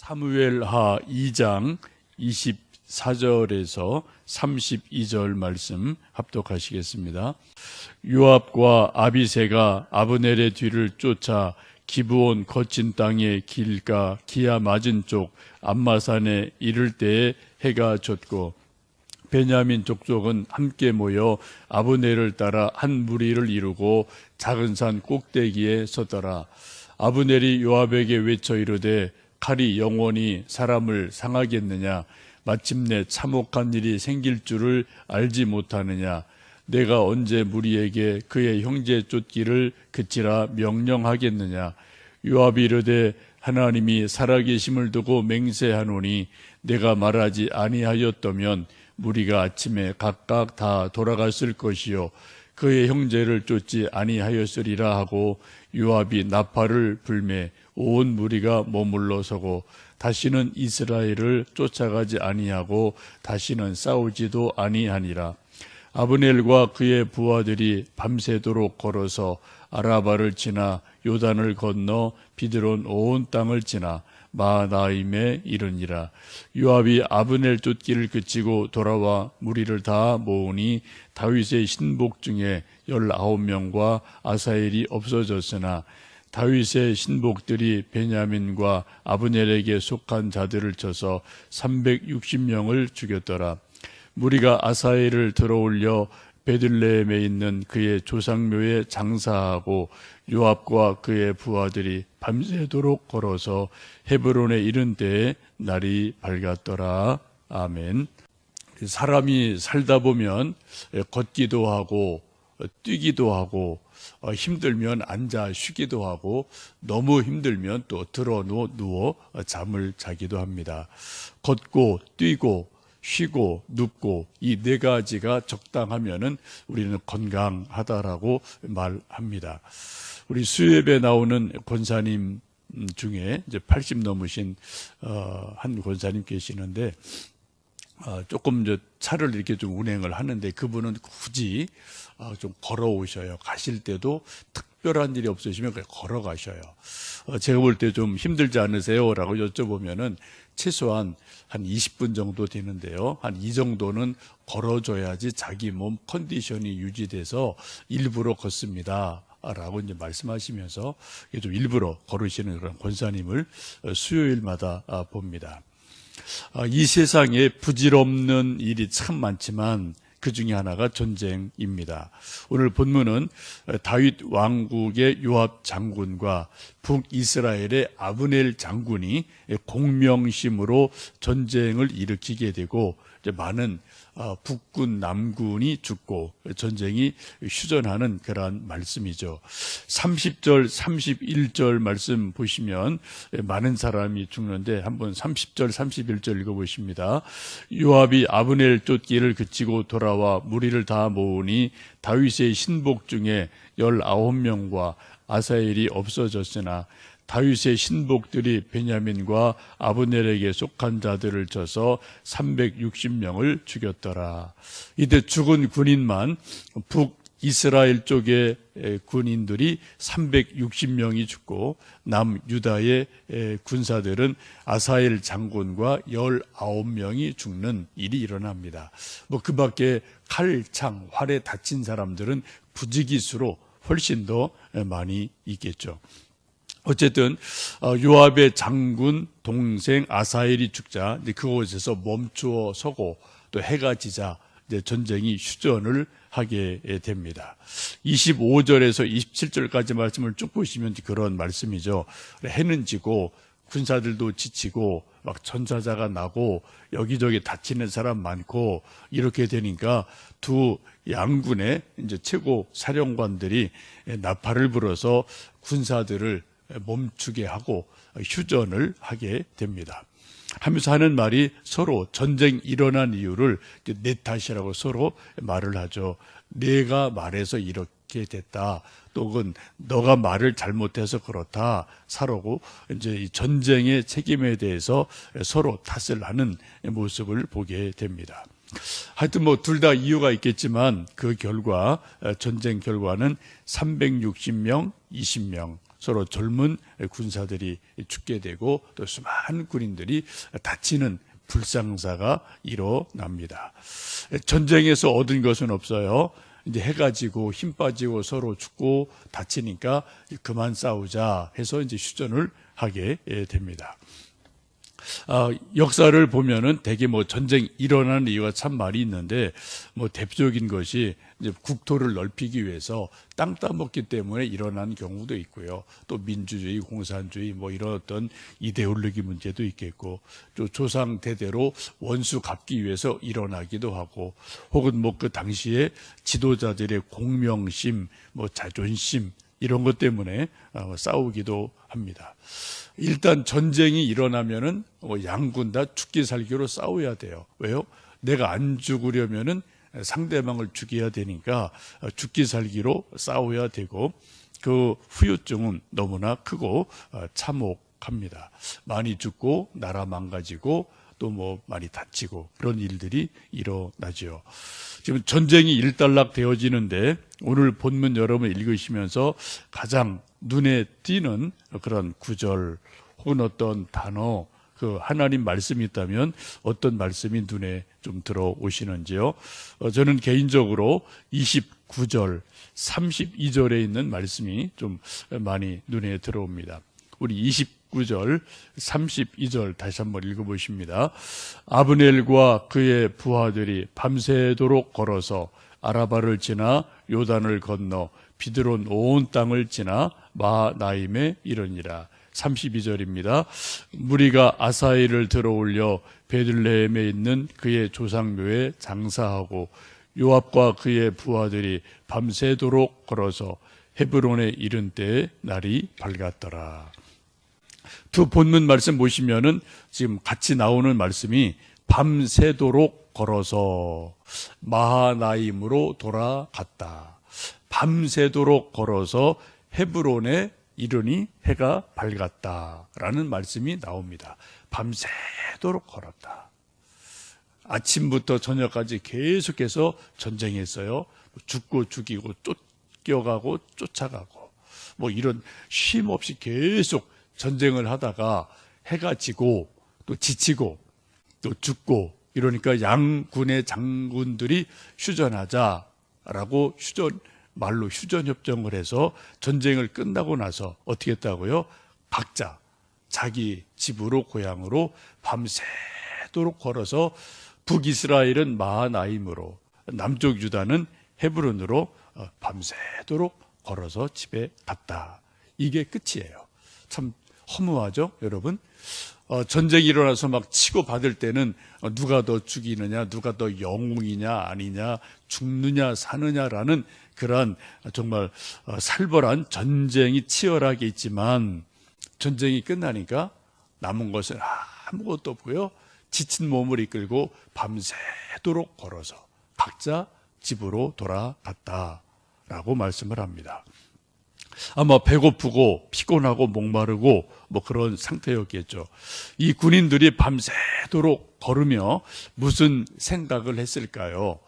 사무엘하 2장 24절에서 32절 말씀 합독하시겠습니다. 요압과 아비새가 아브넬의 뒤를 쫓아 기브온 거친 땅의 길가 기아 맞은 쪽 암마산에 이를 때에 해가 졌고 베냐민 족속은 함께 모여 아브넬을 따라 한 무리를 이루고 작은 산 꼭대기에 섰더라. 아브넬이 요압에게 외쳐 이르되 칼이 영원히 사람을 상하겠느냐? 마침내 참혹한 일이 생길 줄을 알지 못하느냐? 내가 언제 무리에게 그의 형제 쫓기를 그치라 명령하겠느냐? 요압이 이르되 하나님이 살아계심을 두고 맹세하노니 내가 말하지 아니하였다면 무리가 아침에 각각 다 돌아갔을 것이요 그의 형제를 쫓지 아니하였으리라 하고 요압이 나팔을 불매 온 무리가 머물러 서고 다시는 이스라엘을 쫓아가지 아니하고 다시는 싸우지도 아니하니라. 아브넬과 그의 부하들이 밤새도록 걸어서 아라바를 지나 요단을 건너 비드론 온 땅을 지나 마하나임에 이르니라. 요압이 아브넬 쫓기를 그치고 돌아와 무리를 다 모으니 다윗의 신복 중에 19명과 아사엘이 없어졌으나 다윗의 신복들이 베냐민과 아브넬에게 속한 자들을 쳐서 360명을 죽였더라. 무리가 아사엘을 들어올려 베들레헴에 있는 그의 조상묘에 장사하고 요압과 그의 부하들이 밤새도록 걸어서 헤브론에 이른 때에 날이 밝았더라. 아멘. 사람이 살다 보면 걷기도 하고 뛰기도 하고 힘들면 앉아 쉬기도 하고 너무 힘들면 또 들어 누워 잠을 자기도 합니다. 걷고 뛰고 쉬고 눕고 이 네 가지가 적당하면은 우리는 건강하다라고 말합니다. 우리 수협에 나오는 권사님 중에 이제 80 넘으신 한 권사님 계시는데 조금 차를 이렇게 좀 운행을 하는데 그분은 굳이 좀 걸어오셔요. 가실 때도 특별한 일이 없으시면 그냥 걸어가셔요. 제가 볼 때 좀 힘들지 않으세요? 라고 여쭤보면은 최소한 한 20분 정도 되는데요. 한 이 정도는 걸어줘야지 자기 몸 컨디션이 유지돼서 일부러 걷습니다. 라고 이제 말씀하시면서 좀 일부러 걸으시는 그런 권사님을 수요일마다 봅니다. 이 세상에 부질없는 일이 참 많지만 그 중에 하나가 전쟁입니다. 오늘 본문은 다윗 왕국의 요압 장군과 북이스라엘의 아브넬 장군이 공명심으로 전쟁을 일으키게 되고 많은 북군 남군이 죽고 전쟁이 휴전하는 그러한 말씀이죠. 30절 31절 말씀 보시면 많은 사람이 죽는데 한번 30절 31절 읽어보십니다. 요압이 아브넬 쫓기를 그치고 돌아와 무리를 다 모으니 다윗의 신복 중에 19명과 아사엘이 없어졌으나 다윗의 신복들이 베냐민과 아브넬에게 속한 자들을 쳐서 360명을 죽였더라. 이때 죽은 군인만 북이스라엘 쪽의 군인들이 360명이 죽고 남유다의 군사들은 아사엘 장군과 19명이 죽는 일이 일어납니다. 그 밖에 칼, 창, 활에 다친 사람들은 부지기수로 훨씬 더 많이 있겠죠. 어쨌든 요압의 장군 동생 아사엘이 죽자 그곳에서 멈추어 서고 또 해가 지자 전쟁이 휴전을 하게 됩니다. 25절에서 27절까지 말씀을 쭉 보시면 그런 말씀이죠. 해는 지고 군사들도 지치고 막 전사자가 나고 여기저기 다치는 사람 많고 이렇게 되니까 두 양군의 이제 최고 사령관들이 나팔을 불어서 군사들을 멈추게 하고 휴전을 하게 됩니다. 하면서 하는 말이 서로 전쟁 일어난 이유를 내 탓이라고 서로 말을 하죠. 내가 말해서 이렇게 됐다. 또는 너가 말을 잘못해서 그렇다. 서로 이제 이 전쟁의 책임에 대해서 서로 탓을 하는 모습을 보게 됩니다. 하여튼 둘 다 이유가 있겠지만 그 결과 전쟁 결과는 360명, 20명 서로 젊은 군사들이 죽게 되고 또 수많은 군인들이 다치는 불상사가 일어납니다. 전쟁에서 얻은 것은 없어요. 이제 해가 지고 힘 빠지고 서로 죽고 다치니까 그만 싸우자 해서 이제 휴전을 하게 됩니다. 역사를 보면은 대개 뭐 전쟁 일어나는 이유가 참 많이 있는데 뭐 대표적인 것이 이제 국토를 넓히기 위해서 땅 따먹기 때문에 일어난 경우도 있고요. 또 민주주의, 공산주의 뭐 이런 어떤 이데올로기 문제도 있겠고, 또 조상 대대로 원수 갚기 위해서 일어나기도 하고, 혹은 뭐 그 당시에 지도자들의 공명심, 뭐 자존심 이런 것 때문에 싸우기도 합니다. 일단 전쟁이 일어나면은 양군 다 죽기 살기로 싸워야 돼요. 왜요? 내가 안 죽으려면은 상대방을 죽여야 되니까 죽기 살기로 싸워야 되고, 그 후유증은 너무나 크고 참혹합니다. 많이 죽고 나라 망가지고 또 뭐 많이 다치고 그런 일들이 일어나죠. 지금 전쟁이 일단락 되어지는데 오늘 본문 여러분 읽으시면서 가장 눈에 띄는 그런 구절 혹은 어떤 단어, 그 하나님 말씀이 있다면 어떤 말씀이 눈에 좀 들어오시는지요? 저는 개인적으로 29절, 32절에 있는 말씀이 좀 많이 눈에 들어옵니다. 우리 29절, 32절 다시 한번 읽어보십니다. 아브넬과 그의 부하들이 밤새도록 걸어서 아라바를 지나 요단을 건너 비드론 온 땅을 지나 마하나임에 이르니라. 32절입니다. 무리가 아사엘을 들어올려 베들레헴에 있는 그의 조상묘에 장사하고 요압과 그의 부하들이 밤새도록 걸어서 헤브론에 이른 때에 날이 밝았더라. 두 본문 말씀 보시면은 지금 같이 나오는 말씀이 밤새도록 걸어서 마하나임으로 돌아갔다. 밤새도록 걸어서 헤브론에 이르니 해가 밝았다라는 말씀이 나옵니다. 밤새도록 걸었다. 아침부터 저녁까지 계속해서 전쟁했어요. 죽고 죽이고 쫓겨가고 쫓아가고 뭐 이런 쉼 없이 계속 전쟁을 하다가 해가 지고 또 지치고 또 죽고 이러니까 양군의 장군들이 휴전하자라고 말로 휴전협정을 해서 전쟁을 끝나고 나서 어떻게 했다고요? 각자 자기 집으로 고향으로 밤새도록 걸어서 북이스라엘은 마하나임으로, 남쪽 유다는 헤브론으로 밤새도록 걸어서 집에 갔다. 이게 끝이에요. 참 허무하죠, 여러분? 전쟁이 일어나서 막 치고받을 때는 누가 더 죽이느냐, 누가 더 영웅이냐 아니냐, 죽느냐 사느냐라는 그런 정말 살벌한 전쟁이 치열하게 있지만, 전쟁이 끝나니까 남은 것은 아무것도 없고요. 지친 몸을 이끌고 밤새도록 걸어서 각자 집으로 돌아갔다라고 말씀을 합니다. 아마 배고프고 피곤하고 목마르고 뭐 그런 상태였겠죠. 이 군인들이 밤새도록 걸으며 무슨 생각을 했을까요?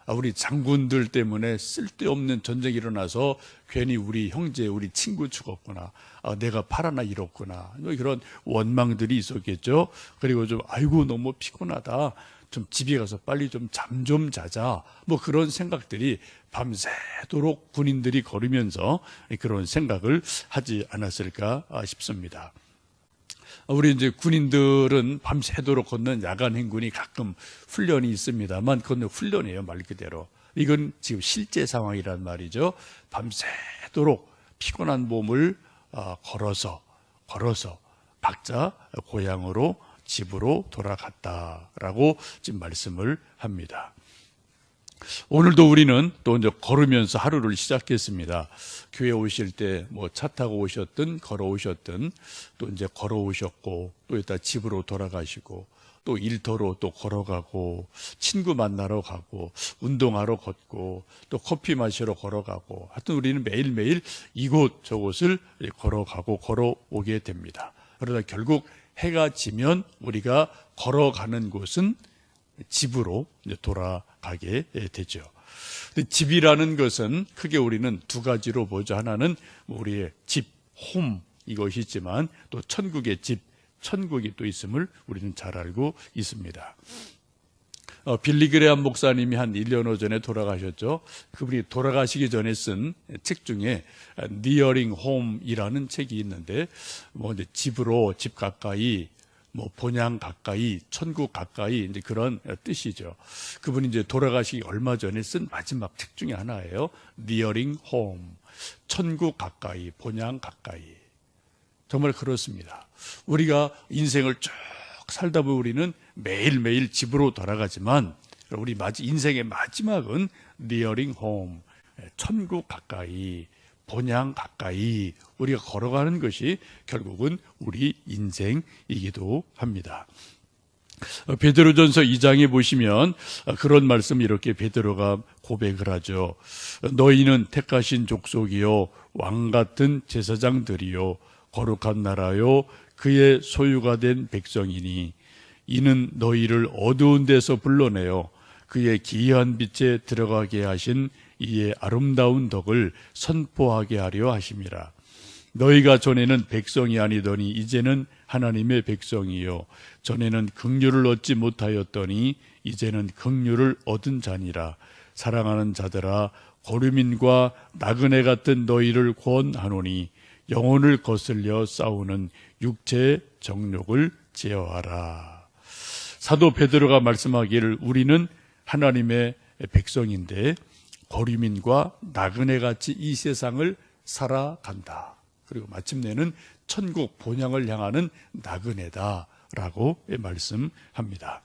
우리 장군들 때문에 쓸데없는 전쟁이 일어나서 괜히 우리 형제, 우리 친구 죽었구나. 내가 팔 하나 잃었구나. 그런 원망들이 있었겠죠. 그리고 좀 아이고 너무 피곤하다. 좀 집에 가서 빨리 좀 잠 좀 자자. 뭐 그런 생각들이 밤새도록 군인들이 걸으면서 그런 생각을 하지 않았을까 싶습니다. 우리 이제 군인들은 밤새도록 걷는 야간 행군이 가끔 훈련이 있습니다만 그건 훈련이에요, 말 그대로. 이건 지금 실제 상황이란 말이죠. 밤새도록 피곤한 몸을 걸어서 각자 고향으로 집으로 돌아갔다라고 지금 말씀을 합니다. 오늘도 우리는 또 이제 걸으면서 하루를 시작했습니다. 교회 오실 때 뭐 차 타고 오셨든 걸어오셨든 또 이제 걸어오셨고 또 이따 집으로 돌아가시고 또 일터로 또 걸어가고 친구 만나러 가고 운동하러 걷고 또 커피 마시러 걸어가고 하여튼 우리는 매일매일 이곳 저곳을 걸어가고 걸어오게 됩니다. 그러다 결국 해가 지면 우리가 걸어가는 곳은 집으로 돌아가게 되죠. 근데 집이라는 것은 크게 우리는 두 가지로 보죠. 하나는 우리의 집, 홈 이것이 있지만 또 천국의 집, 천국이 또 있음을 우리는 잘 알고 있습니다. 빌리 그레함 목사님이 한 1년 후 전에 돌아가셨죠. 그분이 돌아가시기 전에 쓴 책 중에 Nearing Home이라는 책이 있는데 이제 집으로, 집 가까이, 본향 가까이, 천국 가까이 이제 그런 뜻이죠. 그분이 이제 돌아가시기 얼마 전에 쓴 마지막 책 중에 하나예요. Nearing Home, 천국 가까이, 본향 가까이. 정말 그렇습니다. 우리가 인생을 쭉 살다 보면 우리는 매일매일 집으로 돌아가지만 우리 인생의 마지막은 Nearing Home, 천국 가까이, 본향 가까이 우리가 걸어가는 것이 결국은 우리 인생이기도 합니다. 베드로전서 2장에 보시면 그런 말씀 이렇게 베드로가 고백을 하죠. 너희는 택하신 족속이요 왕 같은 제사장들이요 거룩한 나라요 그의 소유가 된 백성이니 이는 너희를 어두운 데서 불러내어 그의 기이한 빛에 들어가게 하신 이의 아름다운 덕을 선포하게 하려 하심이라. 너희가 전에는 백성이 아니더니 이제는 하나님의 백성이요 전에는 긍휼을 얻지 못하였더니 이제는 긍휼을 얻은 자니라. 사랑하는 자들아 거류민과 나그네 같은 너희를 권하노니 영혼을 거슬려 싸우는 육체의 정욕을 제어하라. 사도 베드로가 말씀하기를 우리는 하나님의 백성인데 거류민과 나그네같이 이 세상을 살아간다. 그리고 마침내는 천국 본향을 향하는 나그네다라고 말씀합니다.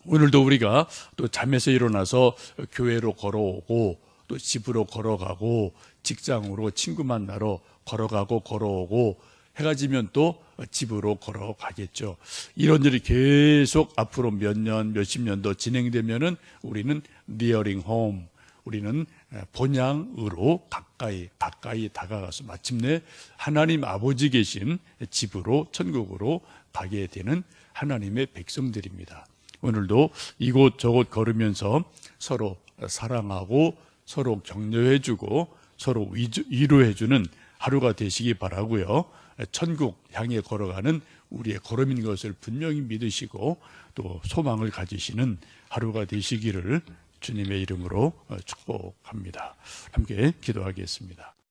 오늘도 우리가 또 잠에서 일어나서 교회로 걸어오고 또 집으로 걸어가고 직장으로 친구 만나러 걸어가고 걸어오고 해가 지면 또 집으로 걸어가겠죠. 이런 일이 계속 앞으로 몇 년, 몇십 년 더 진행되면은 우리는 Nearing Home, 우리는 본향으로 가까이 다가가서 마침내 하나님 아버지 계신 집으로, 천국으로 가게 되는 하나님의 백성들입니다. 오늘도 이곳저곳 걸으면서 서로 사랑하고 서로 격려해주고 서로 위로해주는 하루가 되시기 바라고요. 천국 향해 걸어가는 우리의 걸음인 것을 분명히 믿으시고 또 소망을 가지시는 하루가 되시기를 주님의 이름으로 축복합니다. 함께 기도하겠습니다.